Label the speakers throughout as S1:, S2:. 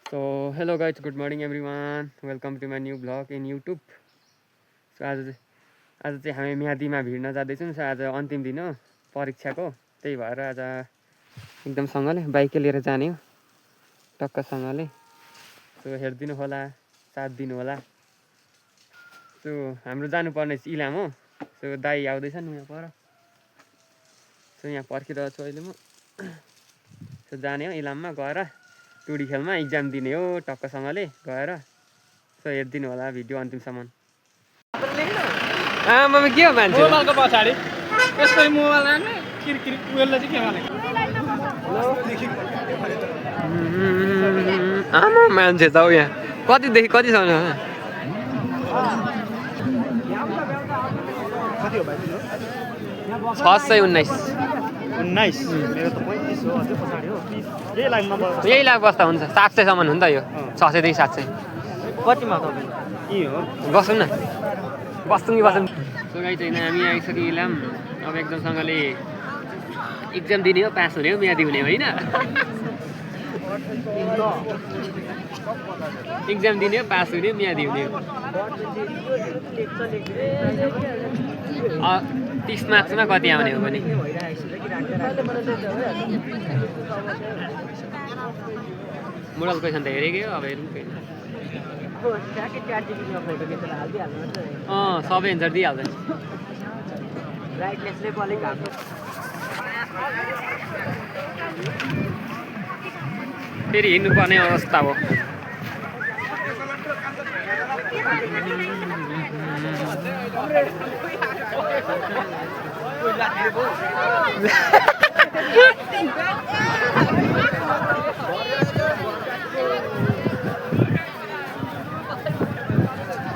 S1: So hello guys, good morning everyone. Welcome to my new vlog in YouTube. So आज चाहिँ हामी म्यादीमा भिड्न जाँदैछौँ. So आज अन्तिम दिन हो परीक्षाको, त्यही भएर आज एकदमसँगले बाइकै लिएर जाने हो टक्कसँगले. सो हेरिदिनु होला, साथ दिनु होला. सो हाम्रो जानुपर्ने चाहिँ इलाम हो. सो दाइ आउँदैछन् यहाँ पर. सो यहाँ पर्खिरहेको छु अहिले म. सो जाने हो इलाममा गएर टुडी खेलमा इक्जाम दिने हो टक्कसँगले गएर. सो हेरिदिनु होला भिडियो अन्तिमसम्म. आमा के हो मान्छे
S2: मोबाइलको पछाडि यसरी मोबाइल राख्ने किरकिर उयोले चाहिँ के भनेको
S1: आमा मान्छे त हो यहाँ कतिदेखि कतिसम्म 619
S2: मेरो त 35 हो अझै पछाडि हो यही लाइनमा
S1: यही लाग बस्दा हुन्छ 700 सम्म हो नि त यो 600 देखि 700
S2: कतिमा तपाईँ यही हो
S1: बसौँ न बस्छौँ कि बस्छौँ. सो गाइस होइन हामी आइसक्यो इलाम. अब एकदमसँगले इक्जाम दिने हो, पास हुने हो, म्यादी हुने होइन. इक्जाम दिने हो, पास हुने हो, म्यादी हुने हो. 30 मार्क्समा कति आउने हो भने मोडल क्वेसन त हेरेकै हो. अब हेरौँ सबै एन्सर दिइहाल्छ. फेरि हिँड्नुपर्ने अवस्था हो.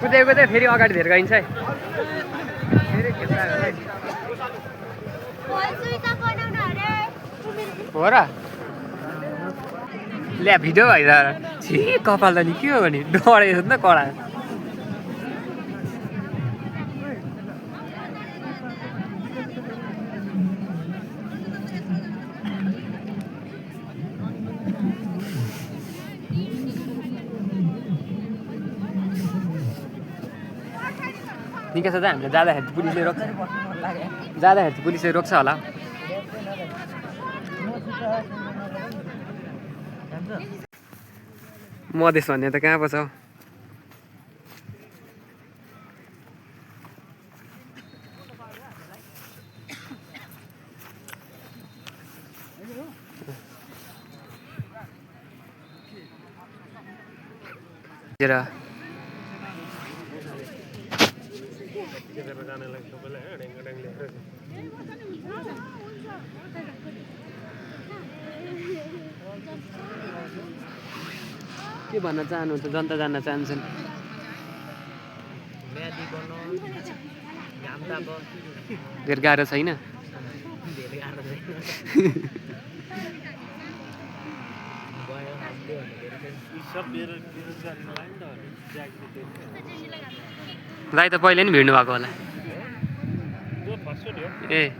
S1: कुदै कुदै फेरि अगाडि धेर गइन्छ है. हो र ल्या भिडियो भइद छि कपाल त नि के हो भने डढेछ नि त कडा. निकै छ त हामीले जाँदाखेरि पुलिसले रोक्छ, जाँदाखेरि पुलिसले रोक्छ होला. मधेस भन्ने त कहाँ पो छ. के भन्न चाहनुहुन्छ, जनता जान्न चाहन्छन्. धेरै गाह्रो छैन. दाइ त पहिले नि भिड्नु भएको होला. ए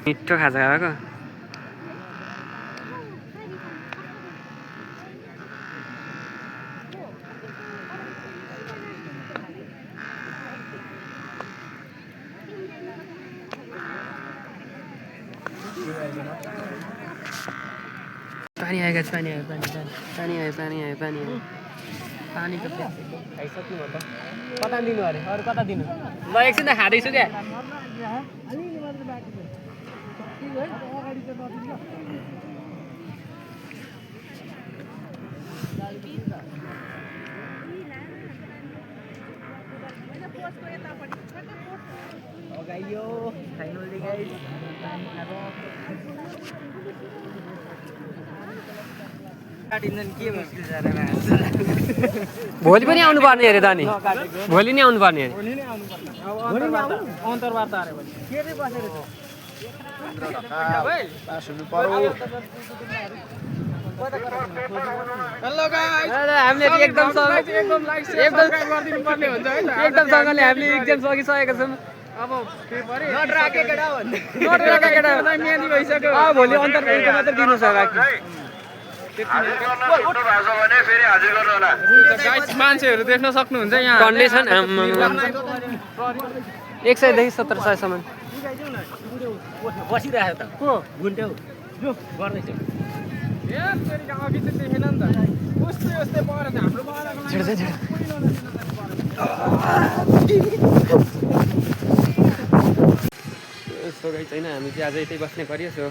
S1: मिठो खाजा खाएको. पानी आयो गाइस, पानी आयो, पानी आयो, पानी आयो, पानी आयो. पानी त खाइसक्नु भयो त. कता दिनु अरे, अरू कता दिनु? ल एकछिन त खाँदैछु क्या. भोलि पनि आउनु पर्ने अरे त नि. भोलि नै आउनु पर्ने अरे.
S2: अन्तर्वार्ता अरे भने के चाहिँ बसेको छ
S1: हामीले एकदम सँगले हामीले एक्जाम सकिसकेका छौँ अब नोट राखेको भोलि अन्तर्वेदको मात्रै दिनु छ बाँकी
S3: मान्छेहरू देख्न सक्नुहुन्छ यहाँ
S1: कन्डिसन 100 देखि 1700 सम्म
S2: बसिरहेको त को गुन्ट्याउ जो गर्दैछ
S3: अघि चाहिँ देखेन नि त कस्तो यस्तै परेर हाम्रो
S1: यस्तो गई छैन हामी चाहिँ आज यतै बस्ने गरियो सो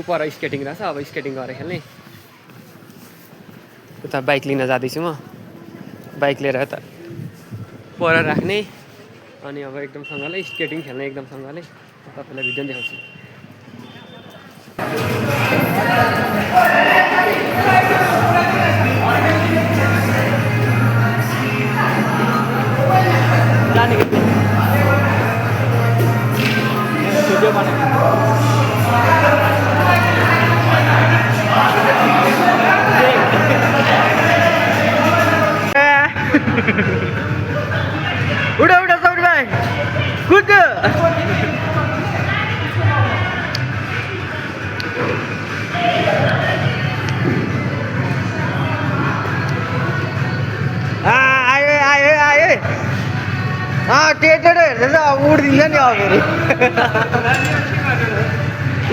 S1: उपर स्केटिङ रहेछ अब स्केटिङ गरेर खेल्ने उता बाइक लिन जाँदैछु म बाइक लिएर यता पर राख्ने अनि अब एकदमसँगले स्केटिङ खेल्ने एकदमसँगले तपाईँलाई भिडियो देखाउँछु जाने भिडियो
S2: उडा उडा सौर भाइ कुद आयो आयो आयो टेटेर हेर्दैछ अब उड्दिन्छ नि अब फेरि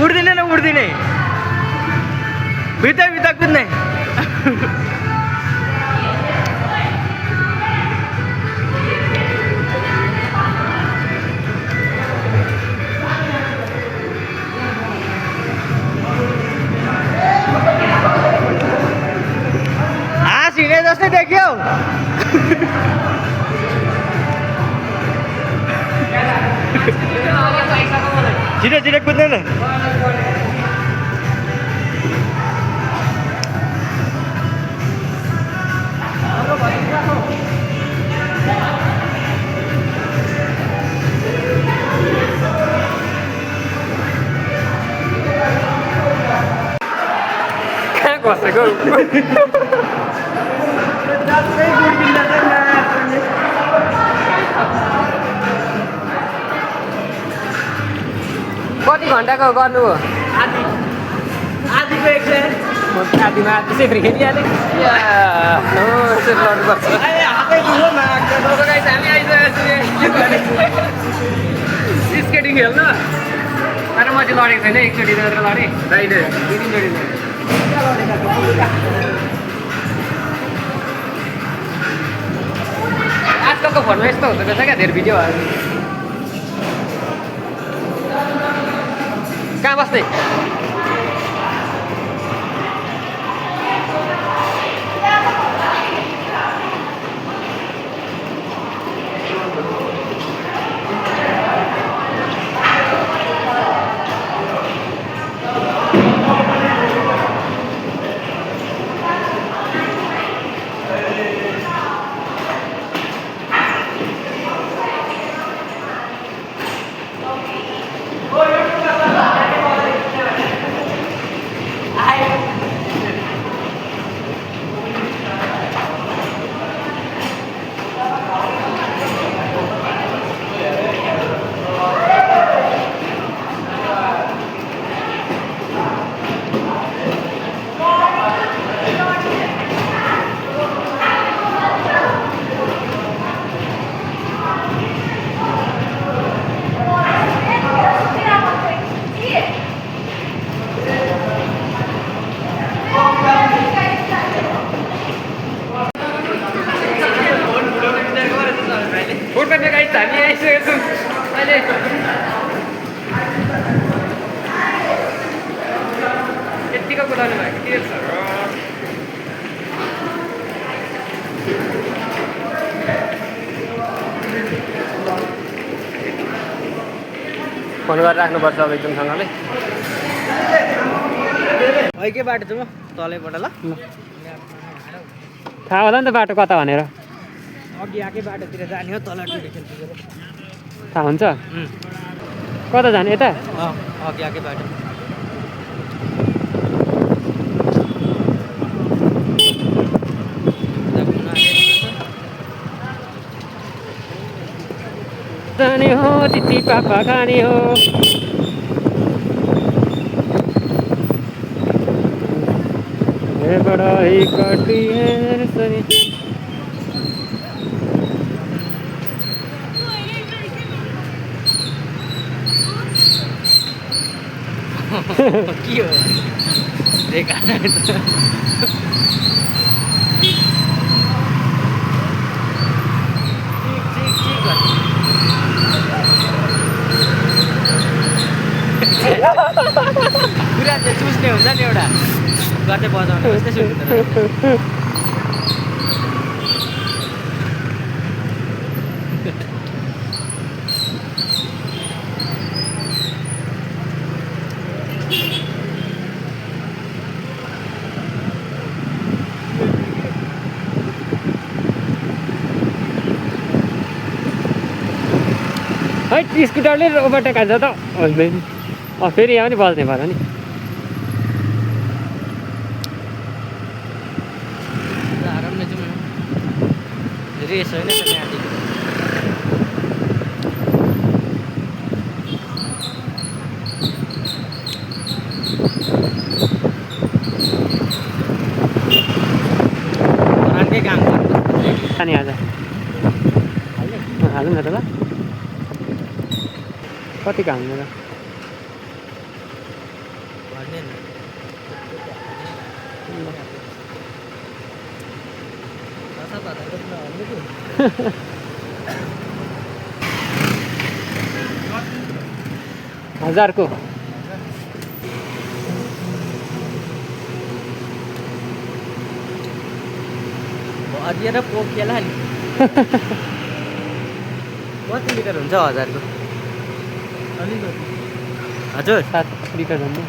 S2: उड्दिने न उड्दिने भित्ता भित्ता कुद्ने हाँस हिँडे जस्तै देख्यौ छिटो छिटो कुद्ने न
S1: कहाँ बसेको कति घन्टाको गर्नुभयो
S2: आधीको एक्सर्साइज
S1: आधीमा त्यसै फेरि खेलिहालेँ यसरी लड्नुपर्छ
S2: हातै दुख्यो
S1: हामी आइसकेको स्केटिङ खेल्न तर म चाहिँ लडेको छैन एकचोटि मात्र लडेँ होइन 2-3 चोटि आजकलको फोनमा यस्तो हुँदो रहेछ क्या धेरै भिडियोहरू कहाँ बस्ने हामी आइसकेको छौँ अहिले यत्तिको कुदाउनु भएको के छ फोन गरेर राख्नुपर्छ अब एकदमसँगले
S2: के बाटो छ म तलैबाट ल
S1: थाहा होला नि त बाटो कता भनेर
S2: अघि आएकै बाटोतिर जाने हो तल
S1: थाहा हुन्छ कता जाने यता
S2: अघि आएकै बाटो
S1: जाने हो चिठी पापा खाने हो बड़ा ही काटी है सनी
S2: के हो रेखा कुरा चाहिँ चुस्ने हुन्छ नि एउटा गर्दै बजाउने जस्तै सुन्नु
S1: है स्कुटरले ओभरटेक हान्छ त फेरि यहाँ पनि बज्ने भयो नि
S2: आरामले जाउँ रेस होइन त यहाँदेखि रानकै काम गर्नु
S1: अनि आज हालौँ न त ल कति काम र
S2: भन्ने नि
S1: हजारको
S2: अझै र पोकेला नि कति लिटर हुन्छ 1000 को हजुर
S1: 7 लिटर भन्नु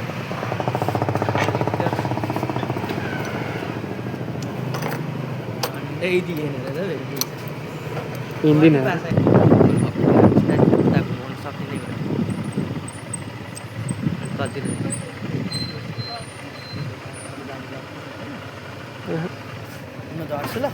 S1: हिँड्दिन
S2: झर्छु ल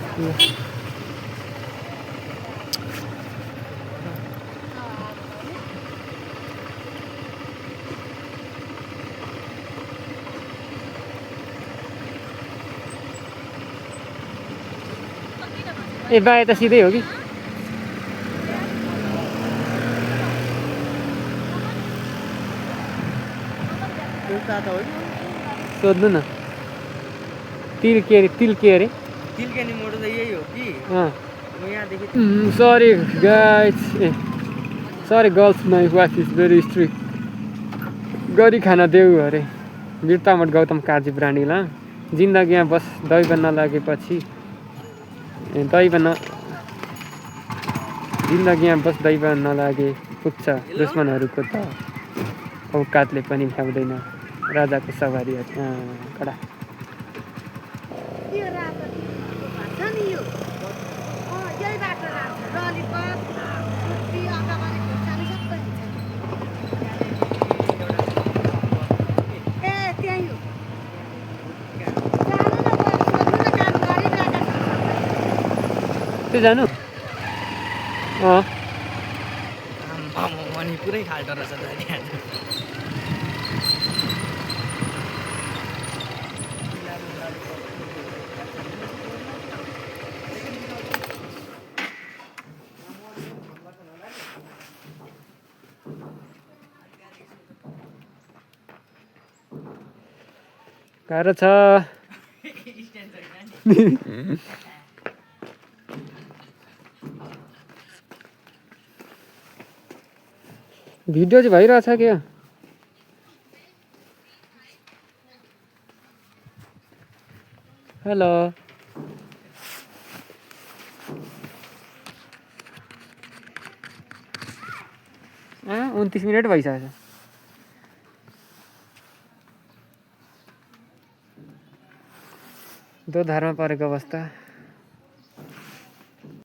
S1: ए बा यता सिधै हो कि सोध्नु न तिल के अरे
S2: तिलकेनी मोड त यही हो कि म यहाँदेखि
S1: sorry guys sorry girls my wife is very strict गरी खाना देऊ अरे वीरतामठ गौतम काजी प्राणीला जिन्दगीमा बस दैव नलागेपछि जिन्दगीमा बस दैव नलागे पुग्छ दुश्मनहरूको त औकातले पनि भ्याउँदैन राजाको सवारी कडा त्यो जानु
S2: अनि पुरै खाल्टो रहेछ त
S1: गाह्रो छ भिडियो चाहिँ भइरहेछ क्या हेलो 29 मिनट भइसकेछ दो धारमा परेको अवस्था